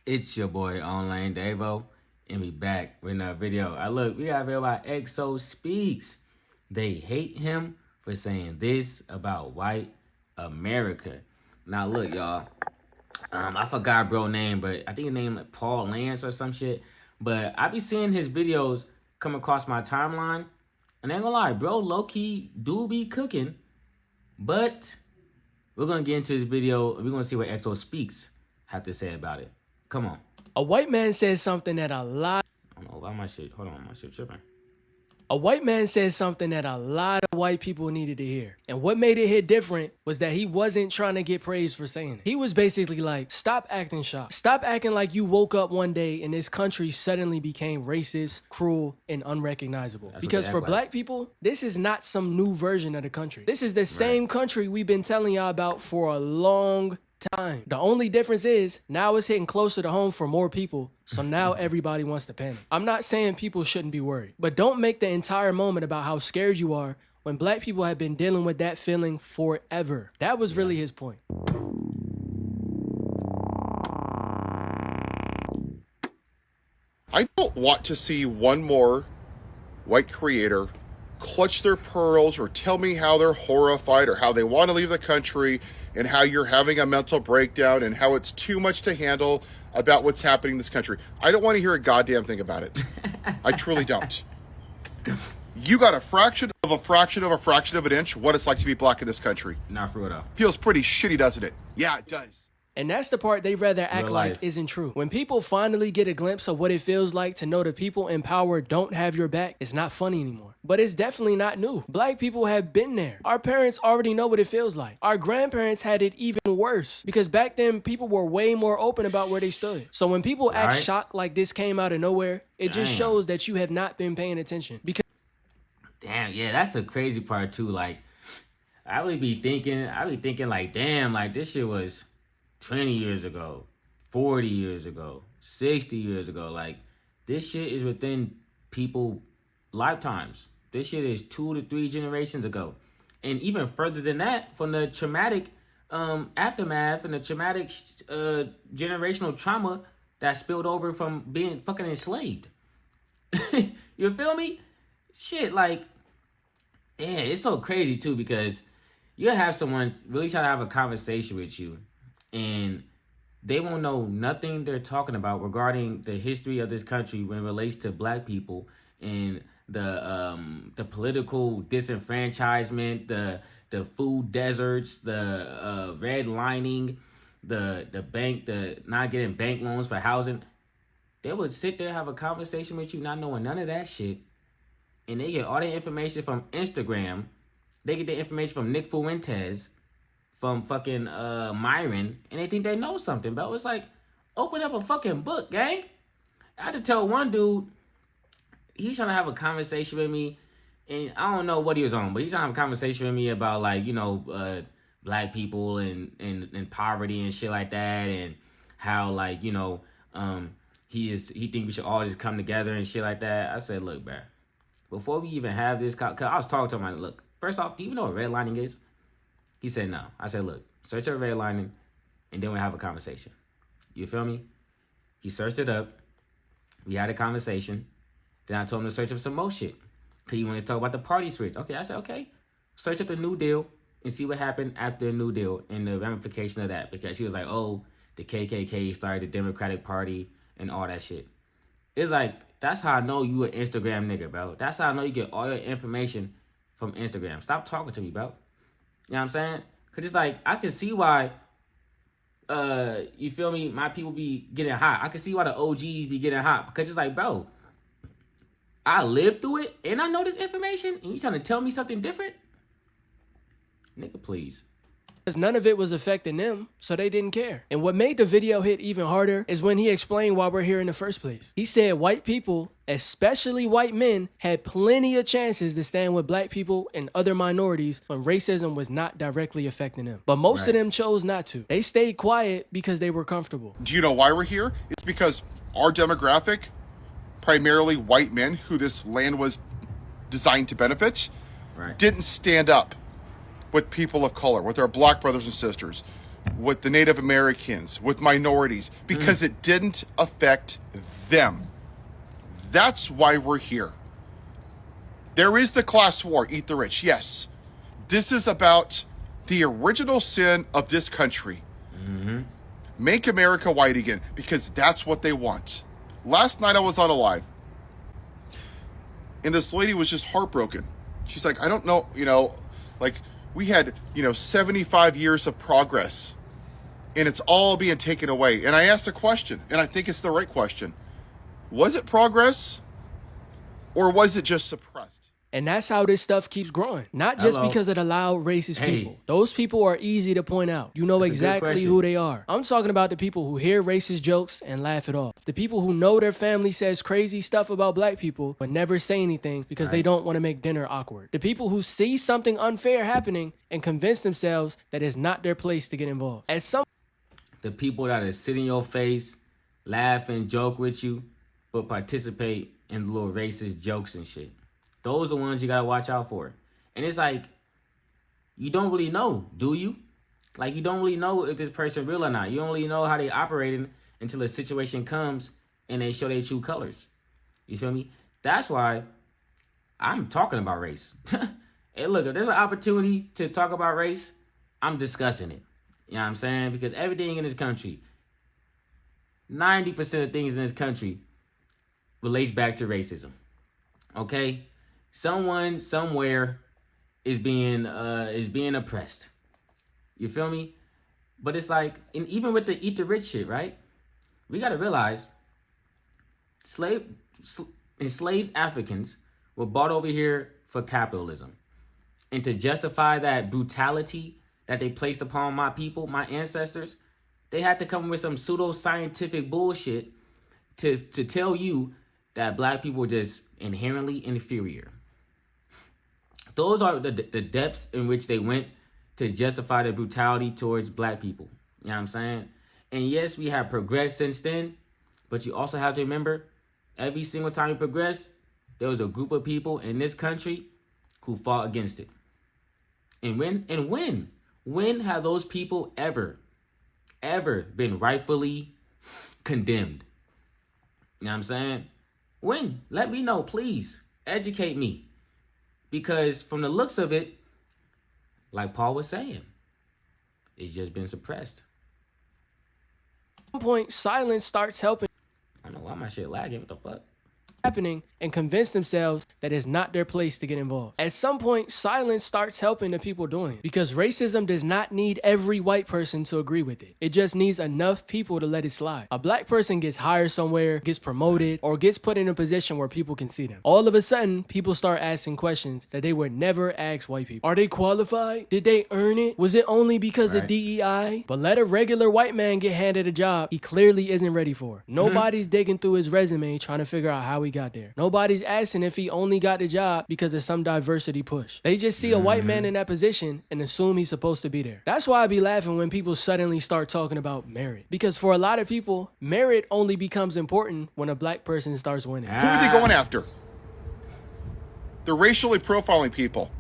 It's your boy Online Davo, and we back with another video. We got a video about EXO Speaks. They hate him for saying this about white America. Now look, y'all. I forgot bro name, but I think his name like Paul Lance or some shit. But I be seeing his videos come across my timeline, and I ain't gonna lie, bro, low key do be cooking. But we're gonna get into this video. We're gonna see what EXO Speaks have to say about it. Come on. A white man said something that a lot I don't know why my shit. Hold on, my shit tripping. A white man said something that a lot of white people needed to hear. And what made it hit different was that he wasn't trying to get praised for saying it. He was basically like, stop acting shocked. Stop acting like you woke up one day and this country suddenly became racist, cruel, and unrecognizable. Because for black people, this is not some new version of the country. This is the same country we've been telling y'all about for a long time. The only difference is now it's hitting closer to home for more people, so now everybody wants to panic. I'm not saying people shouldn't be worried, but don't make the entire moment about how scared you are when black people have been dealing with that feeling forever. That was really his point. I don't want to see one more white creator clutch their pearls or tell me how they're horrified or how they want to leave the country and how you're having a mental breakdown and how it's too much to handle about what's happening in this country. I don't want to hear a goddamn thing about it. I truly don't. You got a fraction of a fraction of a fraction of an inch what it's like to be black in this country. Not for real though. Feels pretty shitty, doesn't it? Yeah, it does. And that's the part they rather act like isn't true. When people finally get a glimpse of what it feels like to know the people in power don't have your back, it's not funny anymore. But it's definitely not new. Black people have been there. Our parents already know what it feels like. Our grandparents had it even worse because back then people were way more open about where they stood. So when people act shocked like this came out of nowhere, it just shows that you have not been paying attention. Because damn, yeah, that's the crazy part too. Like, I be thinking like, damn, like this shit was 20 years ago, 40 years ago, 60 years ago. Like, this shit is within people lifetimes. This shit is 2 to 3 generations ago. And even further than that, from the traumatic aftermath and the traumatic generational trauma that spilled over from being fucking enslaved. You feel me? Shit, like, yeah, it's so crazy too because you'll have someone really try to have a conversation with you and they won't know nothing they're talking about regarding the history of this country when it relates to black people and the political disenfranchisement, the food deserts, the redlining, the not getting bank loans for housing. They would sit there, have a conversation with you, not knowing none of that shit. And they get all the information from Instagram. They get the information from Nick Fuentes, from fucking Myron, and they think they know something, bro. It's like, open up a fucking book, gang. I had to tell one dude, he's trying to have a conversation with me, and I don't know what he was on, but he's trying to have a conversation with me about, like, you know, black people and poverty and shit like that, and how, like, you know, he think we should all just come together and shit like that. I said, look, bro, before we even have this, cause I was talking to him, like, look, first off, do you even know what redlining is? He said no. I said, look, search up redlining, and then we'll have a conversation. You feel me? He searched it up. We had a conversation. Then I told him to search up some more shit. Because he wanted to talk about the party switch. Okay, I said, okay. Search up the New Deal and see what happened after the New Deal and the ramification of that. Because she was like, oh, the KKK started the Democratic Party and all that shit. It's like, that's how I know you an Instagram nigga, bro. That's how I know you get all your information from Instagram. Stop talking to me, bro. You know what I'm saying? Because it's like, I can see why, you feel me, my people be getting hot. I can see why the OGs be getting hot. Because it's like, bro, I lived through it, and I know this information, and you trying to tell me something different? Nigga, please. Because none of it was affecting them, so they didn't care. And what made the video hit even harder is when he explained why we're here in the first place. He said white people, especially white men, had plenty of chances to stand with black people and other minorities when racism was not directly affecting them. But most of them chose not to. They stayed quiet because they were comfortable. Do you know why we're here? It's because our demographic, primarily white men who this land was designed to benefit, didn't stand up with people of color, with our black brothers and sisters. with the Native Americans, with minorities, because it didn't affect them. That's why we're here. There is the class war, eat the rich, yes. This is about the original sin of this country. Make America white again, because that's what they want. Last night I was on a live, and this lady was just heartbroken. She's like, I don't know, like we had, 75 years of progress, and it's all being taken away. And I asked a question, and I think it's the right question. Was it progress, or was it just suppressed? And that's how this stuff keeps growing. Not just Hello. because of the loud racist Hey. people. Those people are easy to point out. You know That's a good exactly question. who they are. I'm talking about the people who hear racist jokes and laugh it off. The people who know their family says crazy stuff about black people but never say anything because they don't want to make dinner awkward. The people who see something unfair happening and convince themselves that it's not their place to get involved. At some The people that sit in your face, laugh and joke with you, but participate in little racist jokes and shit. Those are the ones you gotta watch out for. And it's like, you don't really know, do you? Like, you don't really know if this person real or not. You don't really know how they operating until a situation comes and they show their true colors. You feel me? That's why I'm talking about race. Hey, look, if there's an opportunity to talk about race, I'm discussing it. You know what I'm saying? Because everything in this country, 90% of things in this country relates back to racism. Okay? Someone somewhere is being oppressed. You feel me? But it's like, and even with the eat the rich shit, right? We gotta realize enslaved Africans were brought over here for capitalism. And to justify that brutality that they placed upon my people, my ancestors, they had to come with some pseudo-scientific bullshit to tell you that black people were just inherently inferior. Those are the depths in which they went to justify the brutality towards black people. You know what I'm saying? And yes, we have progressed since then, but you also have to remember, every single time we progress, there was a group of people in this country who fought against it. And when have those people ever been rightfully condemned? You know what I'm saying? When? Let me know, please. Educate me. Because from the looks of it, like Paul was saying, it's just been suppressed. point, silence starts helping. I don't know why my shit lagging. What the fuck? Happening and convince themselves that it's not their place to get involved. At some point, silence starts helping the people doing it because racism does not need every white person to agree with it. It just needs enough people to let it slide. A black person gets hired somewhere, gets promoted, or gets put in a position where people can see them. All of a sudden, people start asking questions that they would never ask white people. Are they qualified? Did they earn it? Was it only because of DEI? But let a regular white man get handed a job he clearly isn't ready for. Nobody's digging through his resume trying to figure out how he got there. Nobody's asking if he only got the job because of some diversity push. They just see a white man in that position and assume he's supposed to be there. That's why I be laughing when people suddenly start talking about merit. Because for a lot of people, merit only becomes important when a black person starts winning. Who are they going after? They're racially profiling people.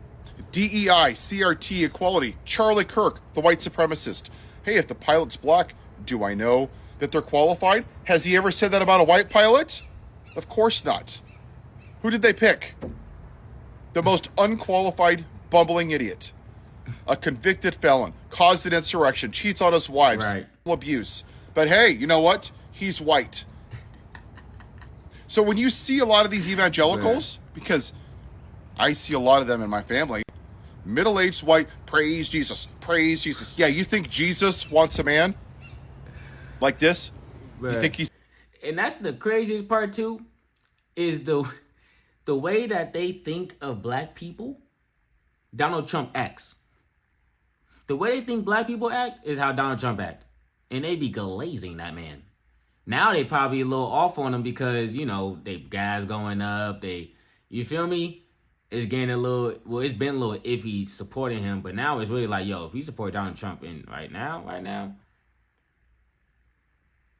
DEI, CRT, equality, Charlie Kirk, the white supremacist. Hey, if the pilot's black, do I know that they're qualified? Has he ever said that about a white pilot? Of course not. Who did they pick? The most unqualified, bumbling idiot. A convicted felon, caused an insurrection, cheats on his wives, abuse. But hey, you know what? He's white. So when you see a lot of these evangelicals, because I see a lot of them in my family, middle-aged white, praise Jesus, praise Jesus. Yeah, you think Jesus wants a man like this? You think he's... And that's the craziest part too, is the way that they think of black people, Donald Trump acts. The way they think black people act is how Donald Trump act. And they be glazing that man. Now they probably a little off on him because, you know, they gas going up. You feel me? It's getting a little, well, it's been a little iffy supporting him. But now it's really like, yo, if you support Donald Trump right now,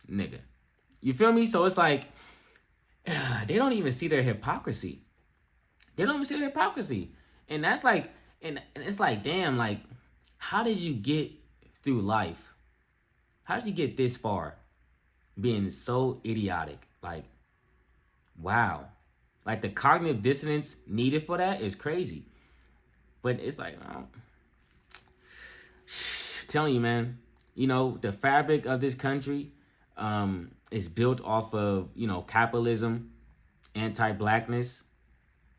nigga. You feel me? So it's like, they don't even see their hypocrisy. And that's like, and it's like, damn, like, how did you get through life How did you get this far? Being so idiotic. Like, wow. Like the cognitive dissonance needed for that is crazy. But it's like, telling you, man, you know, the fabric of this country is built off of, you know, capitalism, anti-blackness,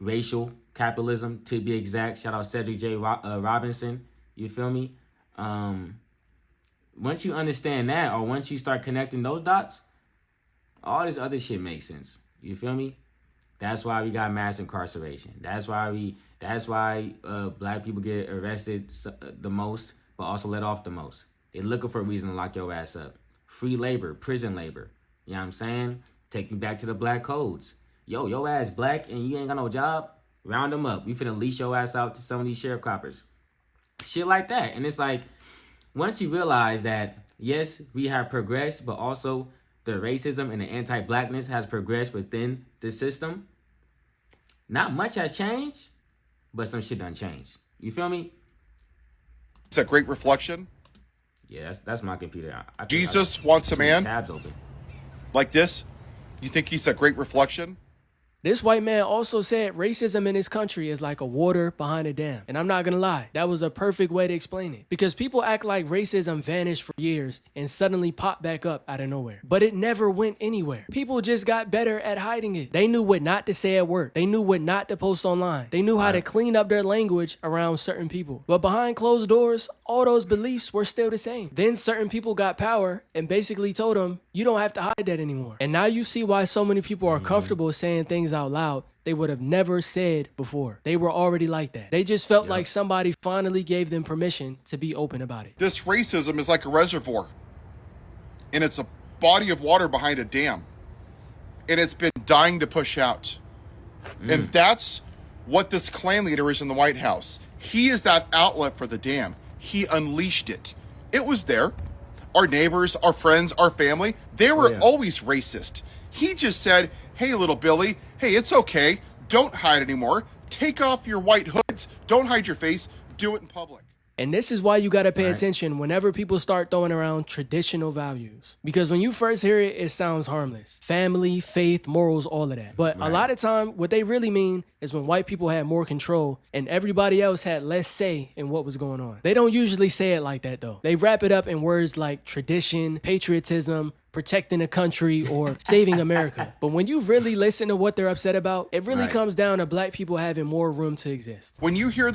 racial capitalism, to be exact. Shout out Cedric J. Robinson. You feel me? Once you understand that, or once you start connecting those dots, all this other shit makes sense. You feel me? That's why we got mass incarceration. That's why black people get arrested the most, but also let off the most. They're looking for a reason to lock your ass up. Free labor, prison labor. You know what I'm saying? Take me back to the black codes. Yo, your ass black and you ain't got no job? Round them up. We finna leash your ass out to some of these sharecroppers. Shit like that. And it's like, once you realize that, yes, we have progressed, but also the racism and the anti-blackness has progressed within the system, not much has changed, but some shit done changed. You feel me? It's a great reflection. Yeah, that's my computer. Jesus wants a man tabs open like this. You think he's a great reflection? This white man also said racism in his country is like a water behind a dam. And I'm not gonna lie, that was a perfect way to explain it. Because people act like racism vanished for years and suddenly popped back up out of nowhere. But it never went anywhere. People just got better at hiding it. They knew what not to say at work. They knew what not to post online. They knew how to clean up their language around certain people. But behind closed doors, all those beliefs were still the same. Then certain people got power and basically told them, you don't have to hide that anymore. And now you see why so many people are comfortable saying things out loud they would have never said before. They were already like that. They just felt like somebody finally gave them permission to be open about it. This racism is like a reservoir, and it's a body of water behind a dam, and it's been dying to push out. And that's what this Klan leader is in the White House. He is that outlet for the dam. He unleashed it. It was there. Our neighbors, our friends, our family, they were always racist. He just said, hey, little Billy, hey, it's okay. Don't hide anymore. Take off your white hoods. Don't hide your face. Do it in public. And this is why you got to pay attention whenever people start throwing around traditional values. Because when you first hear it, it sounds harmless. Family, faith, morals, all of that. But a lot of time, what they really mean is when white people had more control and everybody else had less say in what was going on. They don't usually say it like that, though. They wrap it up in words like tradition, patriotism, protecting the country, or saving America. But when you really listen to what they're upset about, it really comes down to black people having more room to exist. When you hear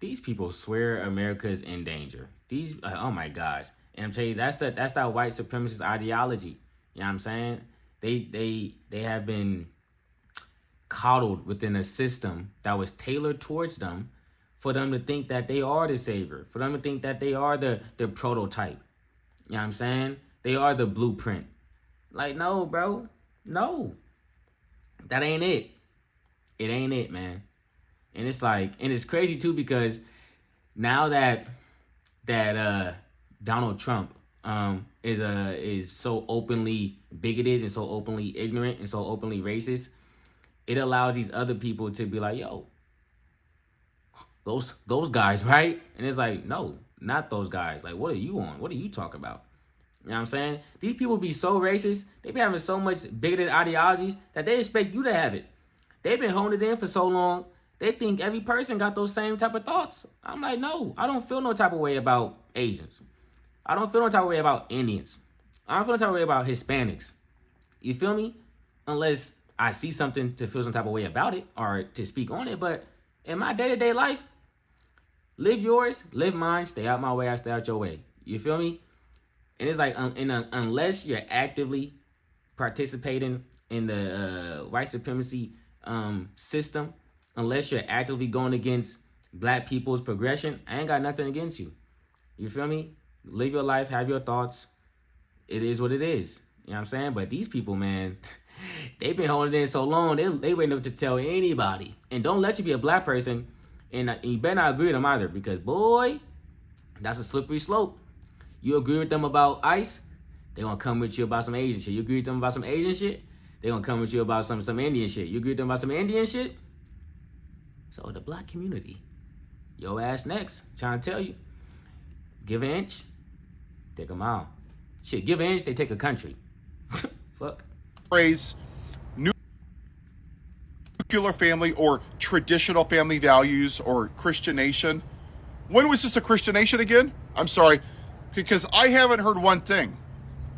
these people swear America's in danger. These, oh my gosh. And I'm telling you, that's that white supremacist ideology. You know what I'm saying? They have been coddled within a system that was tailored towards them for them to think that they are the savior, for them to think that they are the prototype. You know what I'm saying? They are the blueprint. Like, no, bro. No. That ain't it. It ain't it, man. And it's like, and it's crazy too, because now that Donald Trump is so openly bigoted and so openly ignorant and so openly racist, it allows these other people to be like, yo, those guys, right? And it's like, no, not those guys. Like, what are you on? What are you talking about? You know what I'm saying? These people be so racist. They be having so much bigoted ideologies that they expect you to have it. They've been honing it in for so long. They think every person got those same type of thoughts. I'm like, no, I don't feel no type of way about Asians. I don't feel no type of way about Indians. I don't feel no type of way about Hispanics. You feel me? Unless I see something to feel some type of way about it or to speak on it. But in my day-to-day life, live yours, live mine, stay out my way, I stay out your way. You feel me? And it's like, unless you're actively participating in the white supremacy system, unless you're actively going against black people's progression, I ain't got nothing against you. You feel me? Live your life, have your thoughts. It is what it is. You know what I'm saying? But these people, man, they've been holding it in so long, they waiting up to tell anybody. And don't let you be a black person, and you better not agree with them either, because, boy, that's a slippery slope. You agree with them about ICE, they're going to come with you about some Asian shit. You agree with them about some Asian shit, they're going to come with you about some Indian shit. You agree with them about some Indian shit? So the black community, your ass next, trying to tell you, give an inch, take a mile. Shit, give an inch, they take a country. Fuck. Phrase nuclear family or traditional family values or Christian nation. When was this a Christian nation again? I'm sorry, because I haven't heard one thing.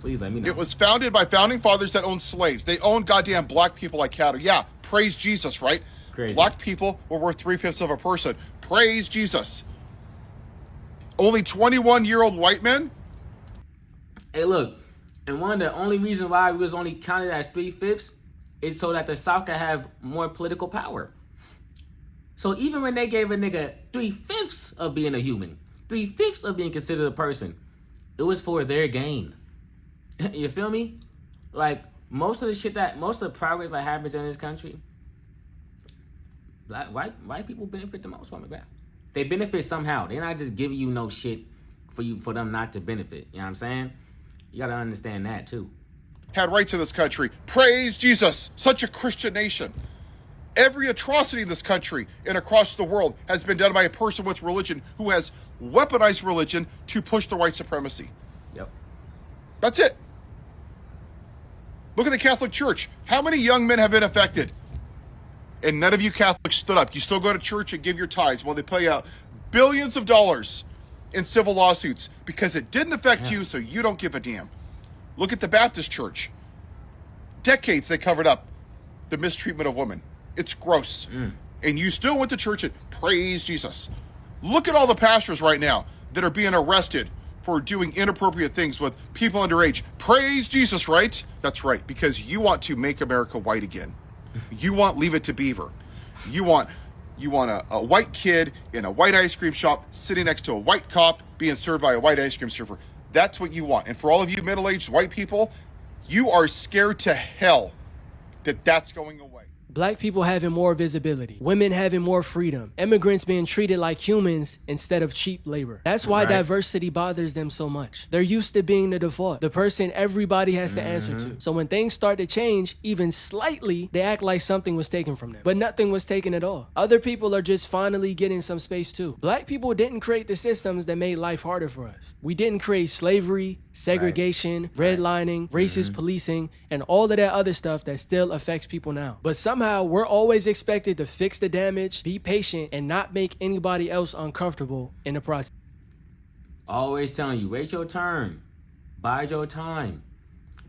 Please let me know. It was founded by founding fathers that owned slaves. They owned goddamn black people like cattle. Yeah, praise Jesus, right? Crazy. Black people were worth 3/5 of a person. Praise Jesus. Only 21-year-old white men? Hey, look, and one of the only reasons why we was only counted as 3/5 is so that the South could have more political power. So even when they gave a nigga 3/5 of being a human, 3/5 of being considered a person, it was for their gain. You feel me? Like most of the progress that happens in this country, white people benefit the most from it, man. They benefit somehow. They're not just giving you no shit for them not to benefit. You know what I'm saying? You gotta understand that too. Had rights in this country. Praise Jesus. Such a Christian nation. Every atrocity in this country and across the world has been done by a person with religion who has weaponized religion to push the white supremacy. Yep. That's it. Look at the Catholic Church. How many young men have been affected? And none of you Catholics stood up. You still go to church and give your tithes while they pay out billions of dollars in civil lawsuits because it didn't affect you, so you don't give a damn. Look at the Baptist Church. Decades they covered up the mistreatment of women. It's gross. And you still went to church and praise Jesus. Look at all the pastors right now that are being arrested for doing inappropriate things with people underage. Praise Jesus, right? That's right, because you want to make America white again. You want Leave It to Beaver. You want a white kid in a white ice cream shop sitting next to a white cop being served by a white ice cream server. That's what you want. And for all of you middle-aged white people, you are scared to hell that that's going away. Black people having more visibility, women having more freedom, immigrants being treated like humans instead of cheap labor. That's why diversity bothers them so much. They're used to being the default, the person everybody has to answer to. So when things start to change, even slightly, they act like something was taken from them. But nothing was taken at all. Other people are just finally getting some space too. Black people didn't create the systems that made life harder for us. We didn't create slavery, segregation, redlining, racist policing, and all of that other stuff that still affects people now. But somehow we're always expected to fix the damage, be patient, and not make anybody else uncomfortable in the process. Always telling you, wait your turn. Bide your time.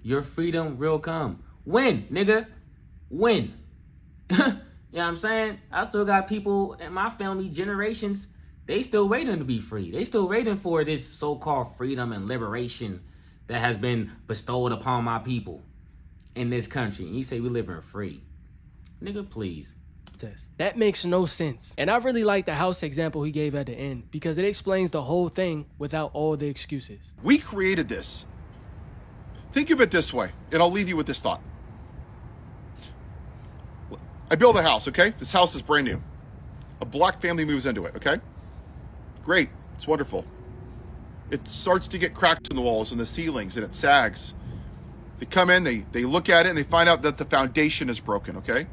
Your freedom will come. When, nigga? When? You know what I'm saying? I still got people in my family, generations, they still waiting to be free. They still waiting for this so-called freedom and liberation that has been bestowed upon my people in this country. And you say we living free. Nigga, please. That makes no sense. And I really like the house example he gave at the end because it explains the whole thing without all the excuses. We created this. Think of it this way, and I'll leave you with this thought. I build a house, okay? This house is brand new. A black family moves into it, okay? Great. It's wonderful. It starts to get cracks in the walls and the ceilings, and it sags. They come in, they look at it, and they find out that the foundation is broken, okay?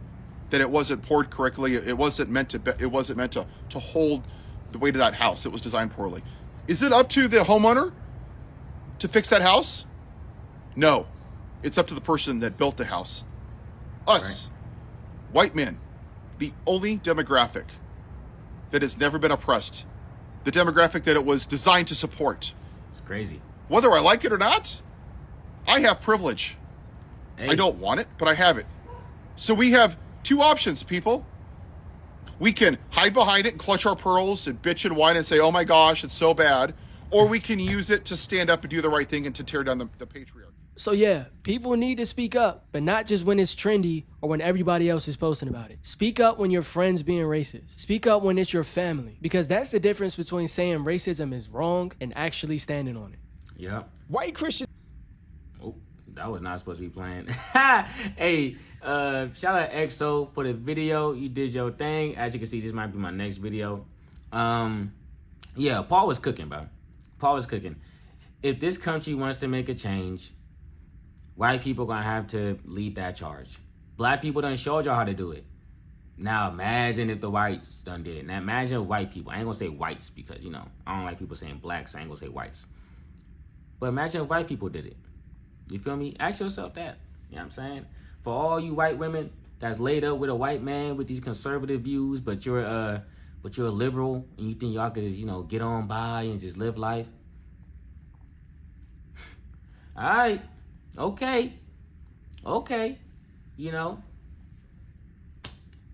That it wasn't poured correctly. It wasn't meant to hold the weight of that house. It was designed poorly. Is it up to the homeowner to fix that house? No. It's up to the person that built the house. Us. Right. White men. The only demographic that has never been oppressed. The demographic that it was designed to support. It's crazy. Whether I like it or not, I have privilege. Hey. I don't want it, but I have it. So we have two options, people. We can hide behind it and clutch our pearls and bitch and whine and say, oh my gosh, it's so bad. Or we can use it to stand up and do the right thing and to tear down the patriarchy. So yeah, people need to speak up, but not just when it's trendy or when everybody else is posting about it. Speak up when your friend's being racist. Speak up when it's your family, because that's the difference between saying racism is wrong and actually standing on it. Yep. White Christian. Oh, that was not supposed to be playing. Hey, shout out EXO for the video. You did your thing. As you can see, this might be my next video. Yeah, Paul was cooking, bro. Paul was cooking. If this country wants to make a change, white people gonna have to lead that charge. Black people done showed y'all how to do it. Now imagine if the whites done did it. Now imagine if white people, I ain't gonna say whites because, you know, I don't like people saying blacks, so I ain't gonna say whites. But imagine if white people did it. You feel me? Ask yourself that. You know what I'm saying? For all you white women that's laid up with a white man with these conservative views, but you're a liberal and you think y'all could just, get on by and just live life. All right. Okay. I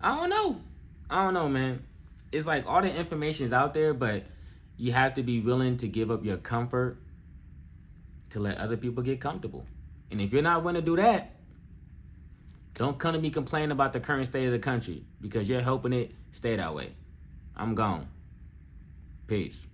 don't know, man. It's like all the information is out there, but you have to be willing to give up your comfort to let other people get comfortable. And if you're not willing to do that, don't come to me complaining about the current state of the country because you're helping it stay that way. I'm gone. Peace.